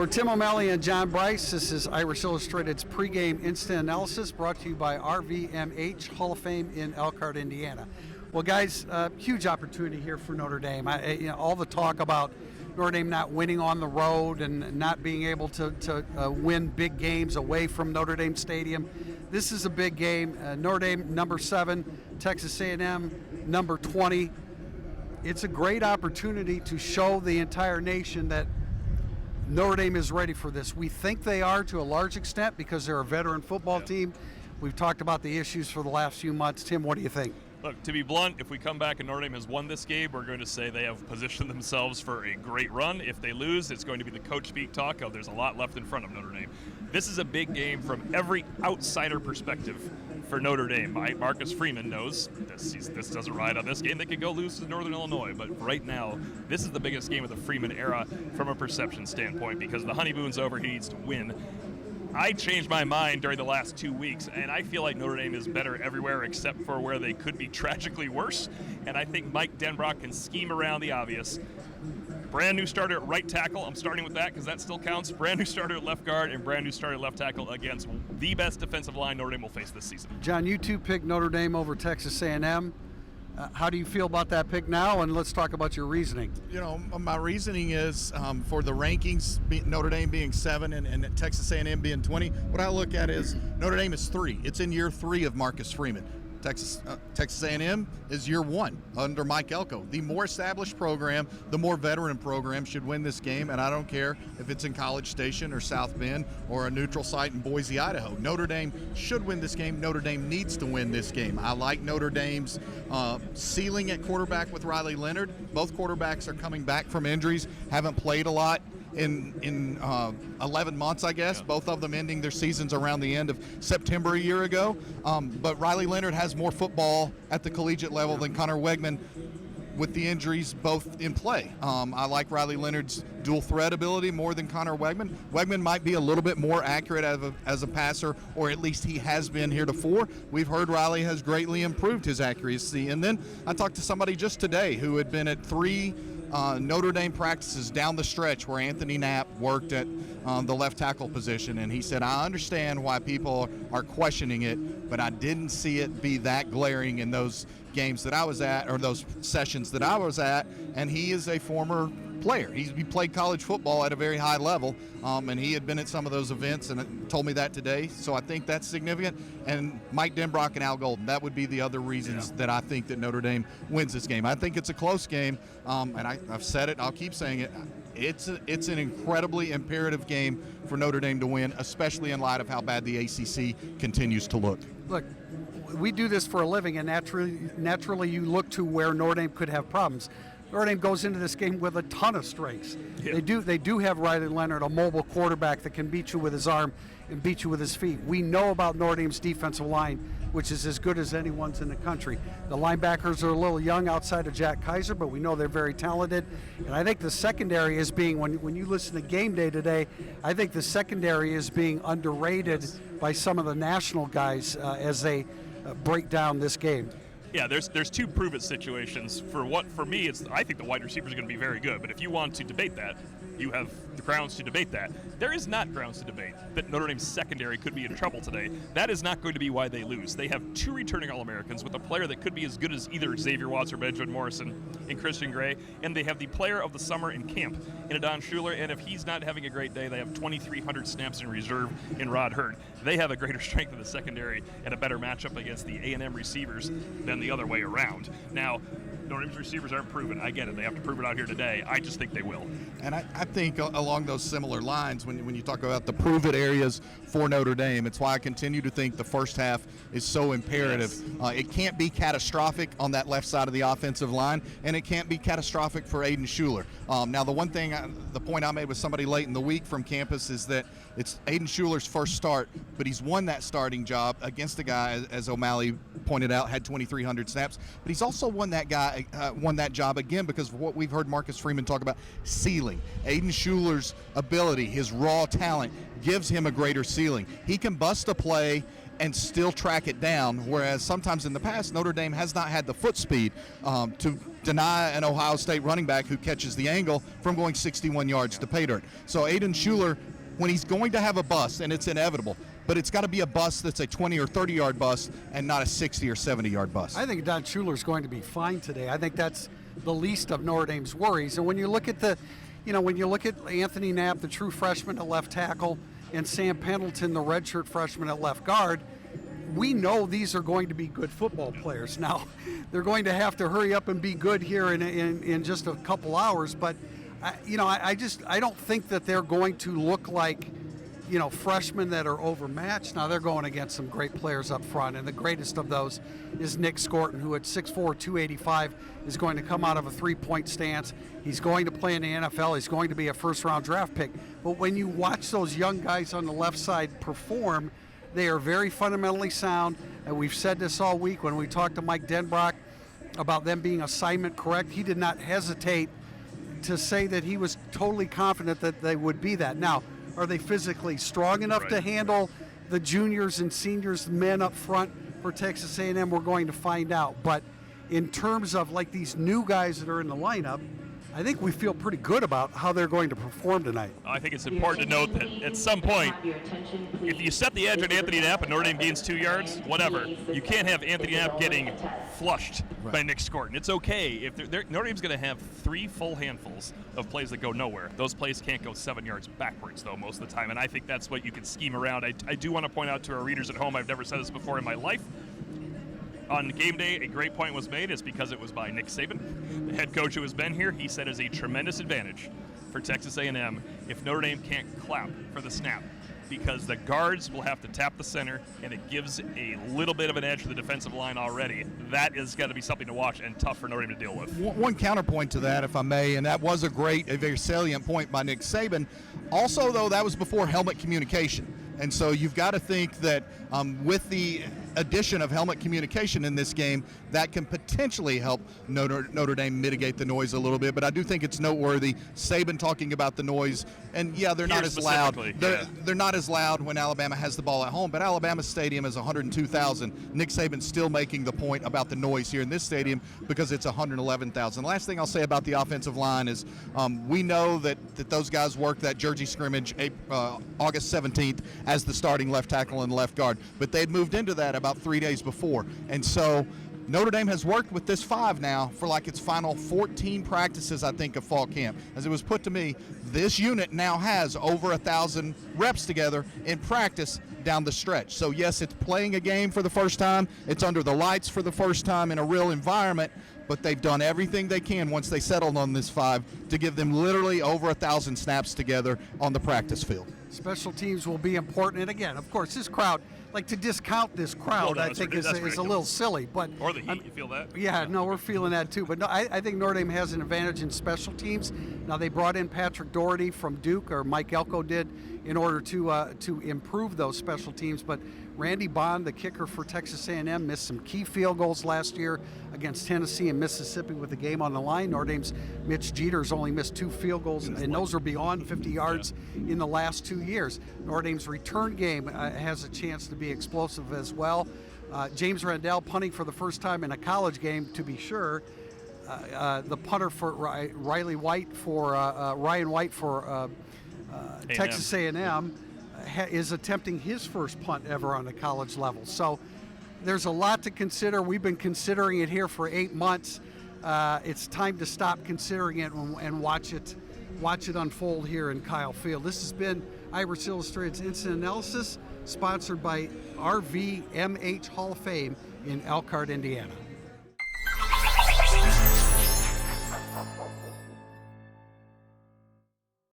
For Tim O'Malley and John Brice, this is Irish Illustrated's pregame instant analysis brought to you by RVMH Hall of Fame in Elkhart, Indiana. Well, guys, huge opportunity here for Notre Dame. All the talk about Notre Dame not winning on the road and not being able to win big games away from Notre Dame Stadium. This is a big game. Notre Dame number 7, Texas A&M number 20. It's a great opportunity to show the entire nation that Notre Dame is ready for this. We think they are to a large extent because they're a veteran football team. We've talked about the issues for the last few months. Tim, what do you think? Look, to be blunt, if we come back and Notre Dame has won this game, we're going to say they have positioned themselves for a great run. If they lose, it's going to be the coach speak talk of there's a lot left in front of Notre Dame. This is a big game from every outsider perspective for Notre Dame. Marcus Freeman knows this doesn't ride on this game. They could go lose to Northern Illinois, but right now, this is the biggest game of the Freeman era from a perception standpoint because the honeymoon's over. He needs to win. I changed my mind during the last 2 weeks, and I feel like Notre Dame is better everywhere except for where they could be tragically worse. And I think Mike Denbrock can scheme around the obvious. Brand new starter at right tackle. I'm starting with that because that still counts. Brand new starter at left guard and brand new starter at left tackle against the best defensive line Notre Dame will face this season. John, you two picked Notre Dame over Texas A&M. How do you feel about that pick now? And let's talk about your reasoning. My reasoning is for the rankings, Notre Dame being 7 and Texas A&M being 20, what I look at is Notre Dame is 3. It's in year 3 of Marcus Freeman. Texas A&M is year 1 under Mike Elko. The more established program, the more veteran program should win this game, and I don't care if it's in College Station or South Bend or a neutral site in Boise, Idaho. Notre Dame should win this game. Notre Dame needs to win this game. I like Notre Dame's ceiling at quarterback with Riley Leonard. Both quarterbacks are coming back from injuries, haven't played a lot in 11 months, I guess. Both of them ending their seasons around the end of September a year ago. But Riley Leonard has more football at the collegiate level than Connor Wegman with the injuries both in play. I like Riley Leonard's dual threat ability more than Connor Wegman. Wegman might be a little bit more accurate as a passer, or at least he has been heretofore. We've heard Riley has greatly improved his accuracy. And then I talked to somebody just today who had been at 3 Notre Dame practices down the stretch where Anthony Knapp worked at the left tackle position, and he said, I understand why people are questioning it, but I didn't see it be that glaring in those games that I was at, or those sessions that I was at. And he is a former player. He played college football at a very high level, and he had been at some of those events and told me that today. So I think that's significant. And Mike Denbrock and Al Golden, that would be the other reasons that I think that Notre Dame wins this game. I think it's a close game, and I've said it, I'll keep saying it. It's an incredibly imperative game for Notre Dame to win, especially in light of how bad the ACC continues to look. Look, we do this for a living, and naturally you look to where Notre Dame could have problems. Notre Dame goes into this game with a ton of strengths. Yeah. They do have Riley Leonard, a mobile quarterback that can beat you with his arm and beat you with his feet. We know about Notre Dame's defensive line, which is as good as anyone's in the country. The linebackers are a little young outside of Jack Kaiser, but we know they're very talented. And I think the secondary is being, when you listen to Game Day today, I think the secondary is being underrated by some of the national guys as they break down this game. Yeah, there's 2 prove-it situations. For me, I think the wide receivers are going to be very good. But if you want to debate that, you have the grounds to debate that. There is not grounds to debate that Notre Dame's secondary could be in trouble today. That is not going to be why they lose. They have 2 returning All-Americans with a player that could be as good as either Xavier Watts or Benjamin Morrison and Christian Gray. And they have the player of the summer in camp in Adon Schuler. And if he's not having a great day, they have 2,300 snaps in reserve in Rod Hurd. They have a greater strength in the secondary and a better matchup against the A&M receivers than the other way around. Now, Notre Dame's receivers aren't proven. I get it. They have to prove it out here today. I just think they will. And I think along those similar lines, when you talk about the prove-it areas for Notre Dame, it's why I continue to think the first half is so imperative. Yes. It can't be catastrophic on that left side of the offensive line, and it can't be catastrophic for Aiden Schuler. Now, the point I made with somebody late in the week from campus is that it's Aiden Schuler's first start, but he's won that starting job against a guy, as O'Malley pointed out, had 2,300 snaps. But he's also won that job again because of what we've heard Marcus Freeman talk about, ceiling. Aiden Schuler's ability, his raw talent, gives him a greater ceiling. He can bust a play and still track it down, whereas sometimes in the past Notre Dame has not had the foot speed to deny an Ohio State running back who catches the angle from going 61 yards to pay dirt. So Aiden Schuler, when he's going to have a bust, and it's inevitable, but it's got to be a bust that's a 20 or 30 yard bust and not a 60 or 70 yard bust. I think Don Schuler's going to be fine today. I think that's the least of Notre Dame's worries. And when you look at Anthony Knapp, the true freshman at left tackle, and Sam Pendleton, the redshirt freshman at left guard, we know these are going to be good football players. Now, they're going to have to hurry up and be good here in just a couple hours. But, I don't think that they're going to look like, freshmen that are overmatched. Now, they're going against some great players up front, and the greatest of those is Nick Scorton, who at 6'4", 285, is going to come out of a three-point stance. He's going to play in the NFL. He's going to be a first-round draft pick. But when you watch those young guys on the left side perform, they are very fundamentally sound, and we've said this all week when we talked to Mike Denbrock about them being assignment correct. He did not hesitate to say that he was totally confident that they would be that. Now, are they physically strong enough to handle the juniors and seniors, men up front for Texas A&M? We're going to find out. But in terms of like these new guys that are in the lineup, I think we feel pretty good about how they're going to perform tonight. I think it's important to note that at some point, if you set the edge on Anthony Knapp and Notre Dame gains 2 yards, whatever, you can't have Anthony Knapp getting flushed by Nick Scorton. It's okay. If Notre Dame's going to have 3 full handfuls of plays that go nowhere. Those plays can't go 7 yards backwards, though, most of the time, and I think that's what you can scheme around. I do want to point out to our readers at home, I've never said this before in my life, on game day, a great point was made. It's because it was by Nick Saban, the head coach who has been here. He said it's a tremendous advantage for Texas A&M if Notre Dame can't clap for the snap, because the guards will have to tap the center, and it gives a little bit of an edge to the defensive line already. That is going to be something to watch and tough for Notre Dame to deal with. One counterpoint to that, if I may, and that was a very salient point by Nick Saban. Also, though, that was before helmet communication. And so you've got to think that with the addition of helmet communication in this game, that can potentially help Notre Dame mitigate the noise a little bit. But I do think it's noteworthy. Saban talking about the noise, and yeah, they're not as loud. They're not as loud when Alabama has the ball at home, but Alabama Stadium is 102,000. Nick Saban's still making the point about the noise here in this stadium because it's 111,000. Last thing I'll say about the offensive line is we know that those guys worked that Jersey scrimmage August 17th as the starting left tackle and left guard, but they'd moved into that about 3 days before. And so Notre Dame has worked with this 5 now for like its final 14 practices, I think, of fall camp. As it was put to me, this unit now has over 1,000 reps together in practice down the stretch. So yes, it's playing a game for the first time. It's under the lights for the first time in a real environment, but they've done everything they can once they settled on this 5 to give them literally over 1,000 snaps together on the practice field. Special teams will be important. And again, of course, this crowd, like to discount this crowd, I think is a little silly. But or the heat, you feel that? Yeah, no, we're feeling that too. But no, I think Notre Dame has an advantage in special teams. Now they brought in Patrick Doherty from Duke, or Mike Elko did, in order to improve those special teams. But Randy Bond, the kicker for Texas A&M, missed some key field goals last year against Tennessee and Mississippi with the game on the line. Notre Dame's Mitch Jeter's only missed 2 field goals, and those are beyond 50 yards in the last 2 years. Notre Dame's return game has a chance to be explosive as well. James Randall punting for the first time in a college game, to be sure. The punter for Ryan White for Texas A&M is attempting his first punt ever on the college level. So there's a lot to consider. We've been considering it here for 8 months. It's time to stop considering it and watch it unfold here in Kyle Field. This has been Irish Illustrated's Instant Analysis, sponsored by RVMH Hall of Fame in Elkhart, Indiana.